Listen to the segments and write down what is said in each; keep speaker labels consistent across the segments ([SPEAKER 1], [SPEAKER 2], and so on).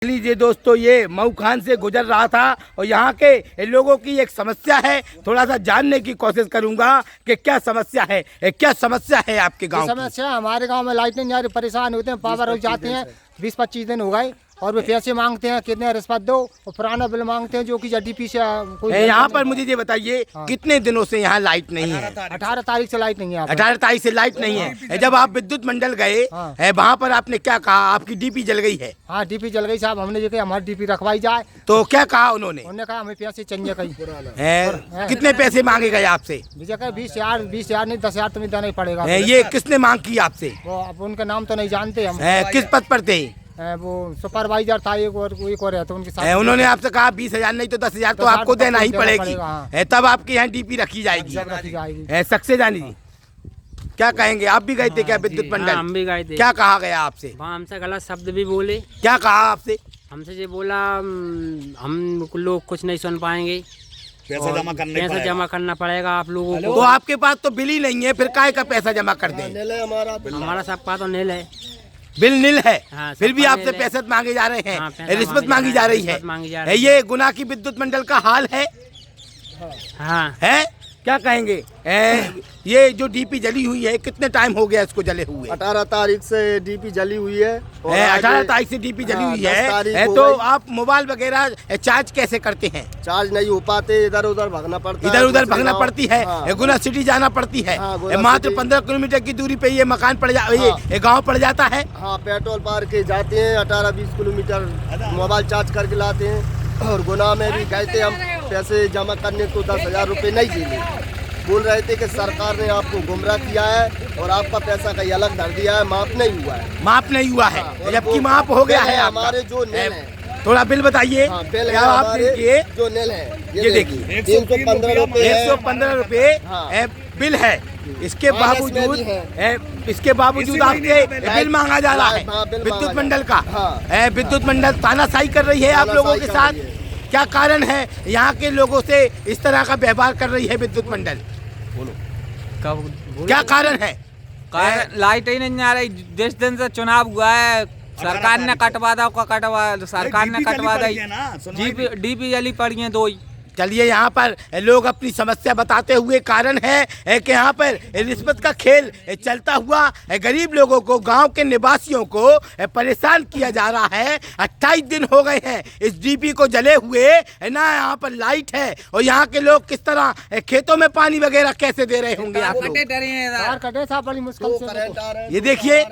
[SPEAKER 1] लीजिए दोस्तों, ये मऊ खान से गुजर रहा था और यहाँ के लोगों की एक समस्या है, थोड़ा सा जानने की कोशिश करूंगा कि क्या समस्या है। क्या समस्या है आपके गांव की?
[SPEAKER 2] समस्या हमारे गांव में लाइट नहीं आ रही, परेशान होते हैं, पावर हो जाते हैं। 20-25 दिन हो गए और वे पैसे मांगते हैं, कितने रिश्वत दो, और पुराना बिल मांगते हैं जो कि डीपी से कोई।
[SPEAKER 1] यहाँ पर मुझे ये बताइए, कितने दिनों से यहाँ लाइट नहीं है?
[SPEAKER 2] 18 तारीख से लाइट नहीं है।
[SPEAKER 1] 18 तारीख से लाइट नहीं है। जब आप विद्युत मंडल गए वहाँ पर आपने क्या कहा? आपकी डीपी जल गई है?
[SPEAKER 2] हाँ, डीपी जल गई साहब। हमने जो कि हमारी डीपी रखवाई जाए
[SPEAKER 1] तो क्या कहा उन्होंने?
[SPEAKER 2] उन्होंने कहा हमें पैसे चाहिए कहीं।
[SPEAKER 1] कितने पैसे मांगे गए आपसे?
[SPEAKER 2] 20,000 नहीं 10,000 तुम्हें देना ही पड़ेगा।
[SPEAKER 1] ये किसने मांग की आपसे?
[SPEAKER 2] वो अब उनका नाम तो नहीं जानते हम।
[SPEAKER 1] किस पद पर थे?
[SPEAKER 2] वो सुपरवाइजर था एक और है तो उनके साथ।
[SPEAKER 1] उन्होंने आपसे कहा 20,000 नहीं तो 10,000 तो आपको देना ही पड़ेगी, तब आपके यहाँ डीपी रखी जाएगी। सक्सेस जानी जी, क्या कहेंगे? आप भी गए थे क्या विद्युत मंडल?
[SPEAKER 3] हम भी गए थे।
[SPEAKER 1] क्या कहा गया आपसे?
[SPEAKER 3] वहाँ हमसे गलत शब्द भी बोले।
[SPEAKER 1] क्या कहा आपसे?
[SPEAKER 3] हमसे ये बोला हम लोग कुछ नहीं सुन पाएंगे, पैसा जमा करना पड़ेगा आप लोगों को।
[SPEAKER 1] तो आपके पास तो बिल ही नहीं है, फिर काहे का पैसा जमा कर दें?
[SPEAKER 3] हमारा सबका तो नील है,
[SPEAKER 1] बिल नील है।
[SPEAKER 3] हाँ,
[SPEAKER 1] फिर भी आपसे पैसे मांगे जा रहे हैं।
[SPEAKER 3] हाँ,
[SPEAKER 1] रिश्वत मांगी जा रही है। ये गुना की विद्युत मंडल का हाल है।
[SPEAKER 3] हाँ
[SPEAKER 1] है, क्या कहेंगे? ये जो डीपी जली हुई है, कितने टाइम हो गया इसको जले हुए?
[SPEAKER 4] 18 तारीख से डीपी जली हुई है।
[SPEAKER 1] 18 तारीख से डीपी जली हुई है। तो आप मोबाइल वगैरह चार्ज कैसे करते हैं?
[SPEAKER 4] चार्ज नहीं हो पाते, इधर उधर भागना पड़ता है।
[SPEAKER 1] इधर उधर भागना पड़ती है। गुना सिटी जाना पड़ती है। मात्र 15 किलोमीटर की दूरी पे ये मकान पड़ ये गाँव पड़ जाता है।
[SPEAKER 4] हाँ, पेट्रोल पार के जाते हैं 18-20 किलोमीटर, मोबाइल चार्ज करके लाते हैं। और गुना में भी गए थे हम पैसे जमा करने को, 10,000 रुपये नहीं दिए। बोल रहे थे कि सरकार ने आपको गुमराह किया है और आपका पैसा कहीं अलग धर दिया है, माफ नहीं हुआ है।
[SPEAKER 1] माफ नहीं हुआ है, जबकि माफ हो गया है।
[SPEAKER 4] हमारे जो नेल है,
[SPEAKER 1] थोड़ा बिल बताइए।
[SPEAKER 4] बिल
[SPEAKER 1] आप देखिए,
[SPEAKER 4] जो नेल है
[SPEAKER 1] ये देखिए
[SPEAKER 4] 315 रुपये
[SPEAKER 1] 115 रुपये बिल है। इसके बावजूद आपके बिल मांगा जा रहा है विद्युत मंडल का। विद्युत मंडल तानाशाही कर रही है आप लोगों के साथ। क्या कारण है यहाँ के लोगों से इस तरह का व्यवहार कर रही है विद्युत मंडल? बोलो, क्या कारण है?
[SPEAKER 5] लाइट ही नहीं आ रही। 10 दिन से चुनाव हुआ है, सरकार ने कटवा दी, डीपी जली पड़ी है 2 ही।
[SPEAKER 1] चलिए, यहाँ पर लोग अपनी समस्या बताते हुए कारण है कि यहाँ पर रिश्वत का खेल चलता हुआ गरीब लोगों को, गांव के निवासियों को परेशान किया जा रहा है। 28 दिन हो गए हैं इस डीपी को जले हुए, ना यहाँ पर लाइट है। और यहाँ के लोग किस तरह खेतों में पानी वगैरह कैसे दे रहे होंगे आप लोग?
[SPEAKER 2] बड़ी मुश्किल से।
[SPEAKER 1] ये देखिए,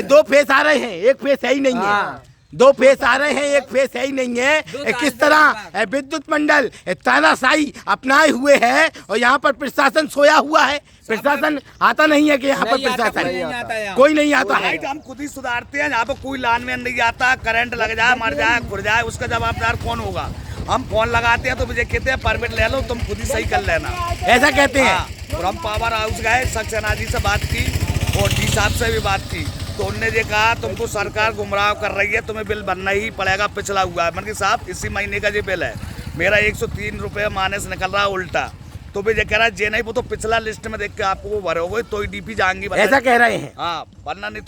[SPEAKER 1] 2 फेस आ रहे हैं, एक फेस है ही नहीं है। 2 फेस आ रहे हैं, एक फेस है ही नहीं है। किस तरह विद्युत मंडल तानाशाही अपनाए हुए है और यहाँ पर प्रशासन सोया हुआ है। प्रशासन आता नहीं है कि यहाँ पर प्रशासन कोई नहीं आता है।
[SPEAKER 6] हम खुद ही सुधारते हैं। यहाँ पर कोई लाइनमैन नहीं आता, करंट लग जाए, मर जाए, खुर जाए, उसका जवाबदार कौन होगा? हम फोन लगाते हैं तो मुझे कहते हैं परमिट ले लो, तुम खुद ही सही कर लेना,
[SPEAKER 1] ऐसा कहते हैं।
[SPEAKER 6] और हम पावर हाउस गए, सक्सेना जी से बात की और डी साहब से भी बात की, तो उनने ये कहा तुमको सरकार गुमराह कर रही है, तुम्हें बिल भरना ही पड़ेगा, पिछला हुआ है। मतलब साहब, इसी महीने का ये बिल है मेरा 103 रुपये माइनस निकल रहा है उल्टा। तो भी ये कह रहा है जे नहीं, वो तो पिछला लिस्ट में देख के आपको वो भरोगे तो ही डीपी जाएंगी।
[SPEAKER 1] ऐसा कह रहे हैं।
[SPEAKER 6] हाँ, वरना नहीं तो